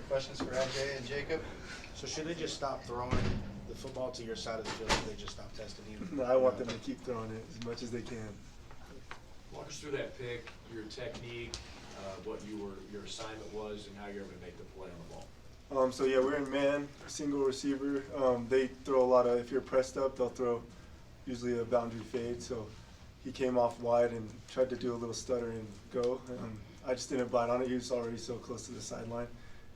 Questions for LJ and Jacob? So should they just stop throwing the football to your side of the field, or they just stop testing you? No, I want them to keep throwing it as much as they can. Walk us through that pick, your technique, what your assignment was, and how you're able to make the play on the ball. So yeah, we're in man, single receiver. They throw a lot of, if you're pressed up, they'll throw usually a boundary fade. So he came off wide and tried to do a little stutter and go. I just didn't bite on it. He was already so close to the sideline.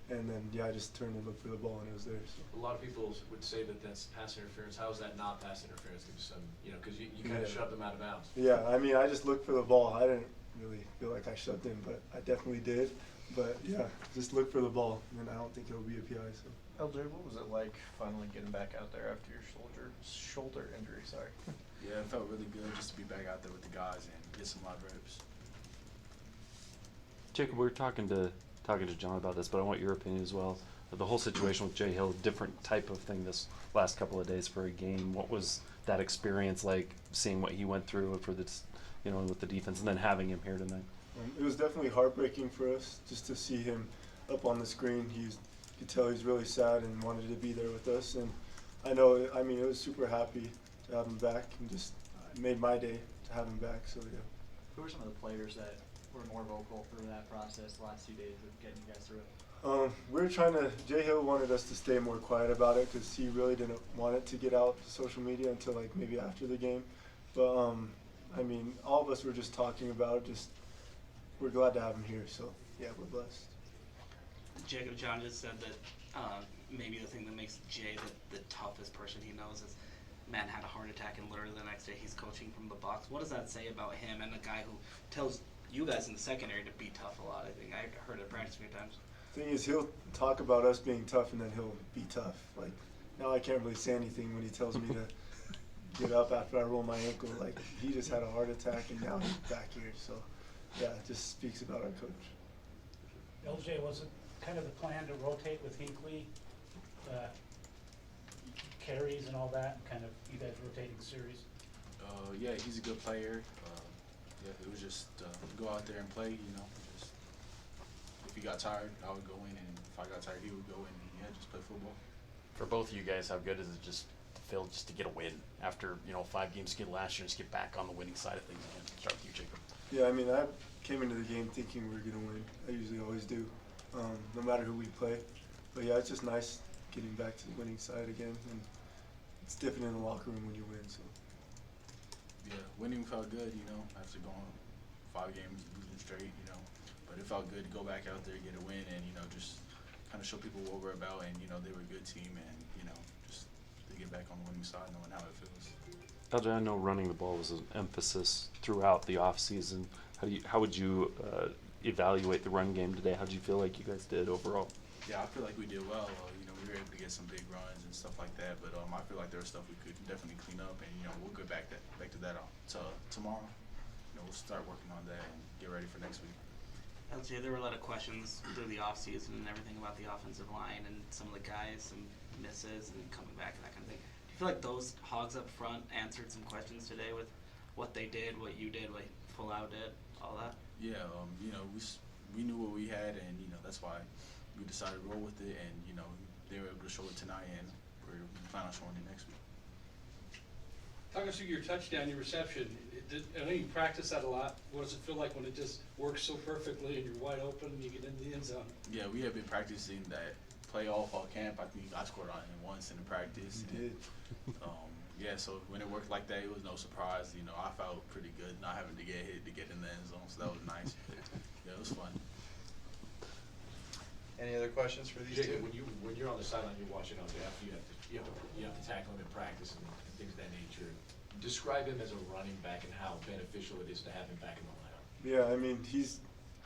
And then, yeah, I just turned and looked for the ball, and it was there. So. A lot of people would say that that's pass interference. How is that not pass interference? Because you kind of shoved them out of bounds. Yeah, I mean, I just looked for the ball. I didn't really feel like I shoved him, but I definitely did. But, yeah, just look for the ball, and I don't think it'll be a PI. So. LJ, what was it like finally getting back out there after your shoulder injury? Sorry. Yeah, it felt really good just to be back out there with the guys and get some live reps. Jacob, we were talking to John about this, but I want your opinion as well. The whole situation with Jay Hill, different type of thing this last couple of days for a game. What was that experience like, seeing what he went through for this, with the defense, and then having him here tonight? It was definitely heartbreaking for us just to see him up on the screen. You could tell he's really sad and wanted to be there with us. And I was super happy to have him back, and just made my day to have him back. So yeah. Who were some of the players that were more vocal through that process the last 2 days of getting you guys through it? Jay Hill wanted us to stay more quiet about it because he really didn't want it to get out to social media until like maybe after the game. But all of us were just talking about it. We're glad to have him here. So yeah, we're blessed. Jacob, John just said that maybe the thing that makes Jay the toughest person he knows is man had a heart attack and literally the next day he's coaching from the box. What does that say about him and a guy who tells you guys in the secondary to be tough a lot? I think I heard it practice a few times. Thing is, he'll talk about us being tough, and then he'll be tough. Like now, I can't really say anything when he tells me to get up after I roll my ankle. Like he just had a heart attack, and now he's back here. So, yeah, it just speaks about our coach. LJ, was it kind of the plan to rotate with Hinckley, carries and all that, and kind of you guys rotating series? Yeah, he's a good player. Yeah, it was just go out there and play, Just, if he got tired, I would go in, and if I got tired, he would go in, and yeah, just play football. For both of you guys, how good is it just to get a win after 5 games skid last year and just get back on the winning side of things again? Start with you, Jacob. Yeah, I came into the game thinking we were gonna win. I usually always do, no matter who we play. But yeah, it's just nice getting back to the winning side again, and it's different in the locker room when you win. So. Yeah, winning felt good, after going 5 games losing straight, But it felt good to go back out there, get a win, and, just kind of show people what we're about, and, they were a good team, and, just to get back on the winning side, knowing how it feels. LJ, I know running the ball was an emphasis throughout the offseason. How would you evaluate the run game today? How did you feel like you guys did overall? Yeah, I feel like we did well. We were able to get some big runs and stuff like that, but I feel like there was stuff we could definitely clean up, and we'll get back to that tomorrow. We'll start working on that and get ready for next week. LJ, there were a lot of questions through the offseason and everything about the offensive line and some of the guys, some misses and coming back and that kind of thing. Do you feel like those hogs up front answered some questions today with what they did, what you did, what Full Out did, all that? Yeah, we knew what we had, and that's why we decided to roll with it, and they were able to show it tonight, and we're planning on showing it next week. Talk us through your touchdown, your reception. I know you practice that a lot. What does it feel like when it just works so perfectly and you're wide open and you get into the end zone? Yeah, we have been practicing that play all fall camp. I think I scored on it once in the practice. You did. Yeah, so when it worked like that, it was no surprise. I felt pretty good not having to get hit to get in the end zone, so that was nice. Yeah, it was fun. Any other questions for these Jacob, two? when you're on the sideline, you're watching LJ. You have to tackle him in practice and things of that nature. Describe him as a running back and how beneficial it is to have him back in the lineup. Yeah, he's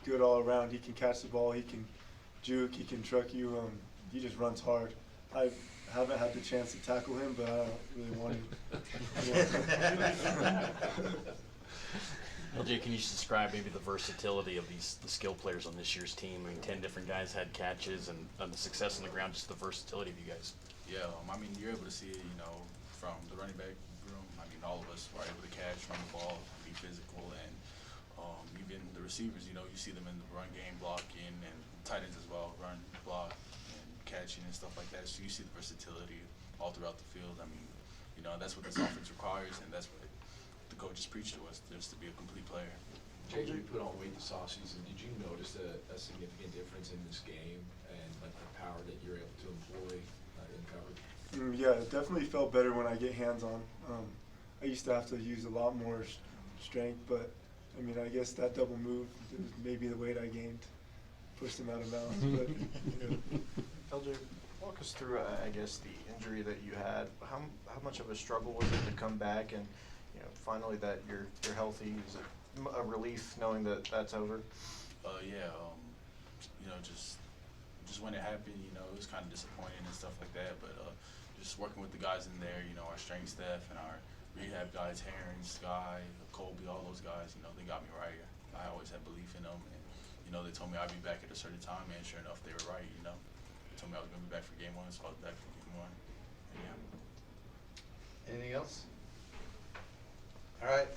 good all around. He can catch the ball. He can juke. He can truck you. He just runs hard. I haven't had the chance to tackle him, but I don't really want to. LJ, can you just describe maybe the versatility of the skill players on this year's team? 10 different guys had catches, and the success on the ground, just the versatility of you guys. Yeah, you're able to see it, from the running back room. All of us were able to catch, run the ball, be physical, and even the receivers, you see them in the run game blocking, and tight ends as well, run, block. catching and stuff like that. So you see the versatility all throughout the field. I mean, you know, that's what this offense requires, and that's what the coaches preach to us, just to be a complete player. Jake, you put on weight this offseason. Did you notice a significant difference in this game and like the power that you're able to employ in coverage? Yeah, it definitely felt better when I get hands on. I used to have to use a lot more strength, but I mean, I guess that double move is maybe the weight I gained pushed him out of bounds. But LJ, walk us through, I guess, the injury that you had. How much of a struggle was it to come back and, you know, finally that you're healthy? Is it a relief knowing that that's over? Yeah, you know, just when it happened, you know, it was kind of disappointing and stuff like that. But just working with the guys in there, you know, our strength staff and our rehab guys, Heron, Sky, Colby, all those guys, you know, they got me right. I always had belief in them, and you know, they told me I'd be back at a certain time, and sure enough, they were right. You know, they told me I was gonna be back for game 1, so I was back for game 1. And yeah. Anything else? All right,